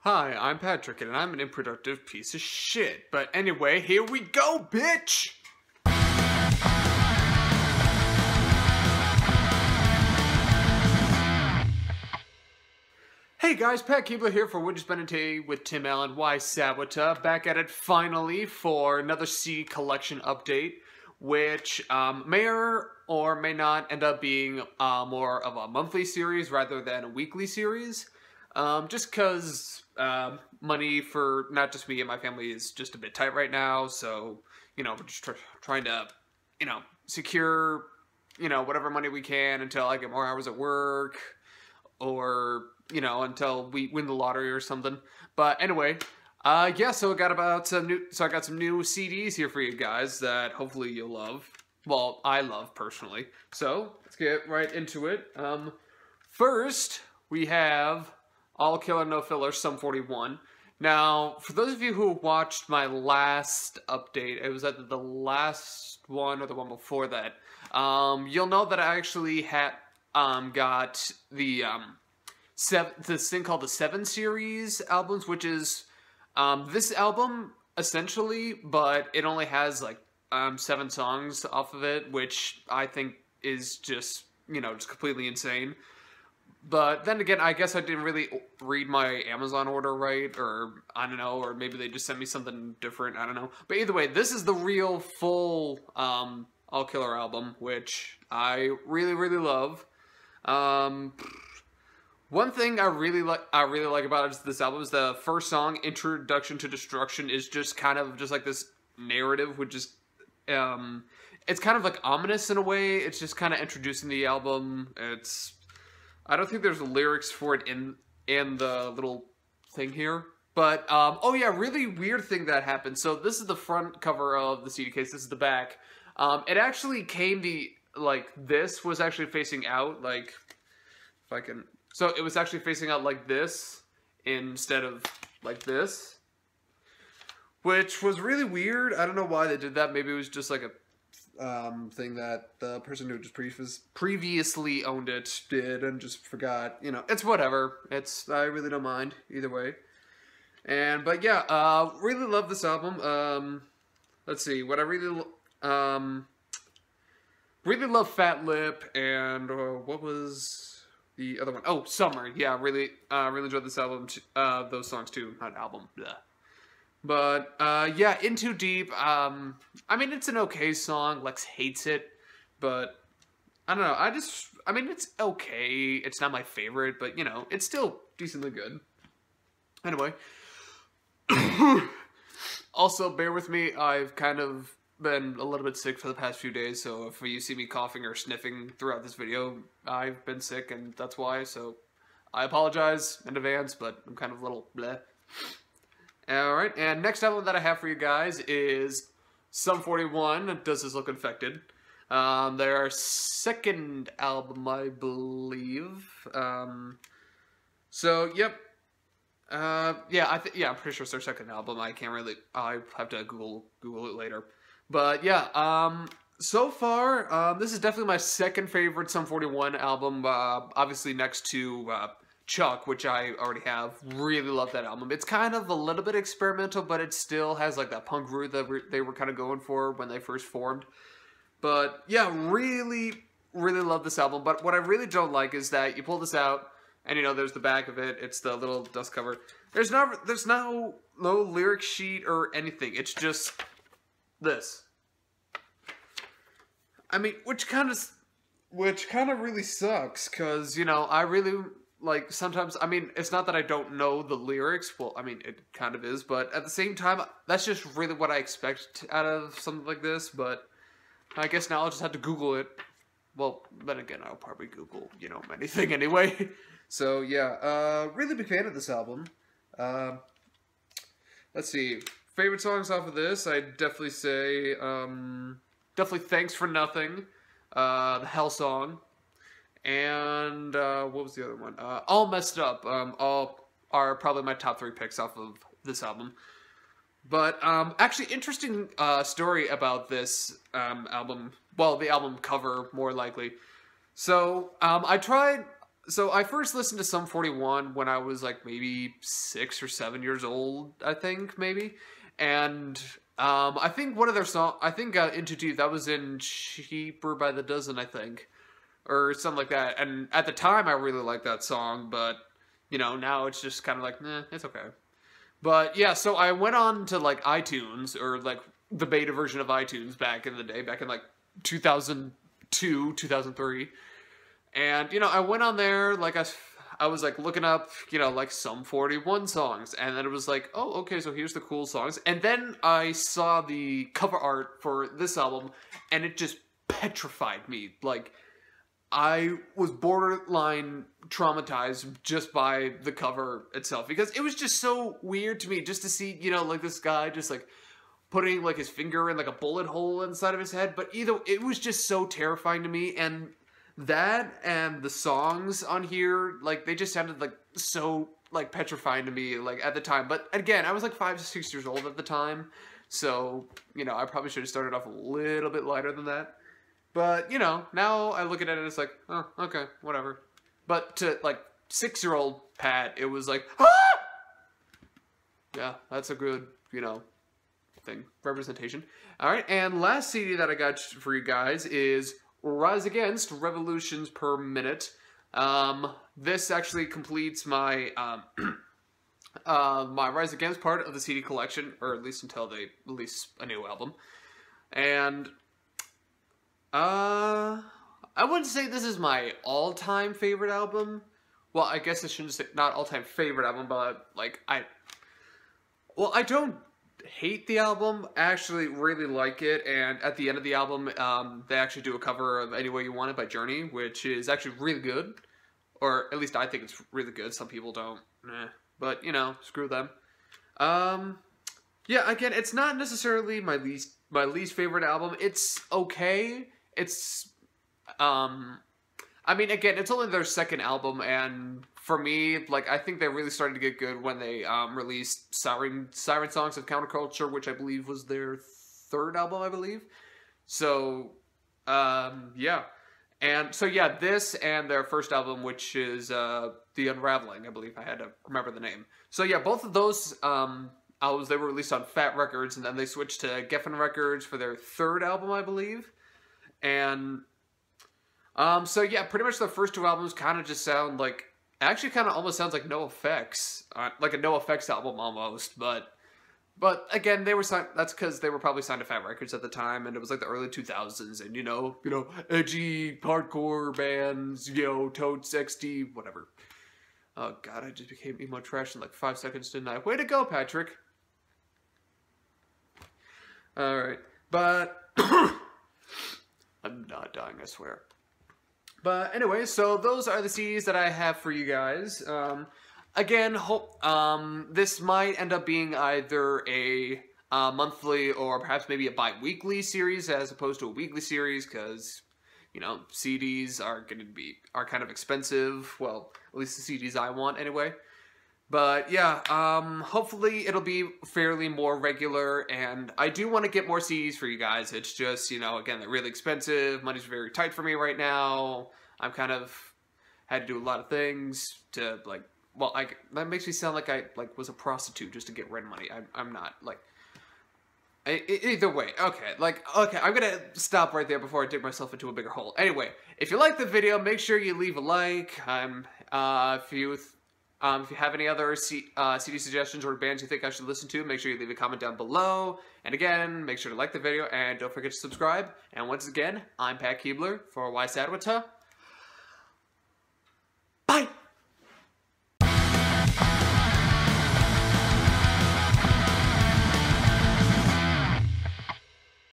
Hi, I'm Patrick, and I'm an unproductive piece of shit. But anyway, here we go, bitch! Hey guys, Pat Keebler here for Would You Spend a Day with Tim Allen, WYSADWTA. Back at it finally for another CD collection update, which may or may not end up being more of a monthly series rather than a weekly series. Just because money for not just me and my family is just a bit tight right now, so, you know, we're just trying to, secure, whatever money we can until I get more hours at work, or, until we win the lottery or something. But anyway, yeah, so I got some new CDs here for you guys that hopefully you'll love. Well, I love personally. So let's get right into it. First, we have All Killer No Filler, Sum 41. Now, for those of you who watched my last update, it was either the last one or the one before that, you'll know that I actually had got the this thing called the 7 Series albums, which is this album essentially, but it only has like 7 songs off of it, which I think is just just completely insane. But then again, I guess I didn't really read my Amazon order right, or I don't know, or maybe they just sent me something different, I don't know. But either way, this is the real full All Killer album, which I really, really love. One thing I really like about this album is the first song, Introduction to Destruction, is just kind of just like this narrative, which is it's kind of like ominous in a way. It's just kind of introducing the album. I don't think there's lyrics for it in the little thing here. But, oh yeah, really weird thing that happened. So this is the front cover of the CD case. This is the back. It actually came this was actually facing out, like, if I can... So it was actually facing out like this instead of like this. Which was really weird. I don't know why they did that. Maybe it was just like a thing that the person who just previously owned it did and just forgot. It's whatever. I really don't mind either way. But yeah, really love this album. Let's see, what I really love Fat Lip, and what was the other one? Oh, Summer. Yeah, really enjoyed this album. Those songs too, not album. Blah. But, yeah, In Too Deep, I mean, it's an okay song. Lex hates it, but, I don't know, I mean, it's okay. It's not my favorite, but, it's still decently good. Anyway. Also, bear with me, I've kind of been a little bit sick for the past few days, so if you see me coughing or sniffing throughout this video, I've been sick, and that's why, so I apologize in advance, but I'm kind of a little bleh. Alright, and next album that I have for you guys is Sum 41, Does This Look Infected? Their second album, I believe. So, yep. Yeah, I'm pretty sure it's their second album. I have to Google it later. But, yeah, so far, this is definitely my second favorite Sum 41 album, obviously next to, Chuck, which I already have. Really love that album. It's kind of a little bit experimental, but it still has like that punk root that they were kind of going for when they first formed. But yeah, really, really love this album. But what I really don't like is that you pull this out, and there's the back of it. It's the little dust cover. There's no lyric sheet or anything. It's just this. I mean, which kind of really sucks, because I really. Like, sometimes, I mean, it's not that I don't know the lyrics. Well, I mean, it kind of is. But at the same time, that's just really what I expect out of something like this. But I guess now I'll just have to Google it. Well, then again, I'll probably Google, anything anyway. So, yeah. Really big fan of this album. Let's see. Favorite songs off of this, I'd definitely say, definitely Thanks for Nothing. The Hell Song. And, what was the other one? All Messed Up. All are probably my top 3 picks off of this album. But, actually, interesting, story about this, album. Well, the album cover, more likely. So, I tried So I first listened to Sum 41 when I was like maybe 6 or 7 years old, I think, maybe. And I think one of their songs, I think Into Deep, that was in Cheaper by the Dozen, I think. Or something like that. And at the time, I really liked that song, but, you know, now it's just kind of like, it's okay. But, yeah, so I went on to, like, iTunes, or, like, the beta version of iTunes back in the day, back in, like, 2002, 2003. And, you know, I went on there, like, I was, like, looking up, you know, like, Sum 41 songs. And then it was like, oh, okay, so here's the cool songs. And then I saw the cover art for this album, and it just petrified me. Like, I was borderline traumatized just by the cover itself. Because it was just so weird to me just to see, you know, like, this guy just, like, putting, like, his finger in, like, a bullet hole inside of his head. But it was just so terrifying to me. And that and the songs on here, like, they just sounded, like, so, like, petrifying to me, like, at the time. But, again, I was, like, 5 to 6 years old at the time. So, you know, I probably should have started off a little bit lighter than that. But, you know, now I look at it and it's like, oh, okay, whatever. But to, like, 6-year-old Pat, it was like, ah! Yeah, that's a good, you know, thing. Representation. Alright, and last CD that I got for you guys is Rise Against, Revolutions Per Minute. This actually completes my, my Rise Against part of the CD collection, or at least until they release a new album. And I wouldn't say this is my all-time favorite album. Well, I guess I shouldn't say not all-time favorite album, but, like, I don't hate the album. I actually really like it, and at the end of the album, they actually do a cover of Any Way You Want It by Journey, which is actually really good. Or, at least I think it's really good. Some people don't. But, you know, screw them. Yeah, again, it's not necessarily my least favorite album. It's okay. It's, I mean, again, it's only their second album, and for me, like, I think they really started to get good when they, released Siren Songs of Counterculture, which I believe was their third album, I believe. So, yeah. And, so yeah, this and their first album, which is, The Unraveling, I believe. I had to remember the name. So, yeah, both of those, albums, they were released on Fat Records, and then they switched to Geffen Records for their third album, I believe. And, so yeah, pretty much the first two albums kind of just sound like, actually kind of almost sounds like NoFX, like a NoFX album almost, but again, they were signed, that's because they were probably signed to Fat Records at the time, and it was like the early 2000s, and you know, edgy, hardcore bands, you know, Totes, XD, whatever. Oh god, I just became emo trash in like 5 seconds, didn't I? Way to go, Patrick! Alright, but I'm not dying, I swear. But anyway, so those are the CDs that I have for you guys. Again, this might end up being either a monthly or perhaps maybe a bi-weekly series as opposed to a weekly series, because, you know, CDs are kind of expensive. Well, at least the CDs I want anyway. But yeah, hopefully it'll be fairly more regular, and I do want to get more CDs for you guys. It's just, you know, again, they're really expensive. Money's very tight for me right now. I'm kind of had to do a lot of things to, like, well, that makes me sound like I, like, was a prostitute just to get rent money. I'm not, like, either way, okay, I'm gonna stop right there before I dig myself into a bigger hole. Anyway, if you like the video, make sure you leave a like. If you have any other CD suggestions or bands you think I should listen to, make sure you leave a comment down below. And again, make sure to like the video and don't forget to subscribe. And once again, I'm Pat Keebler for WYSADWTA.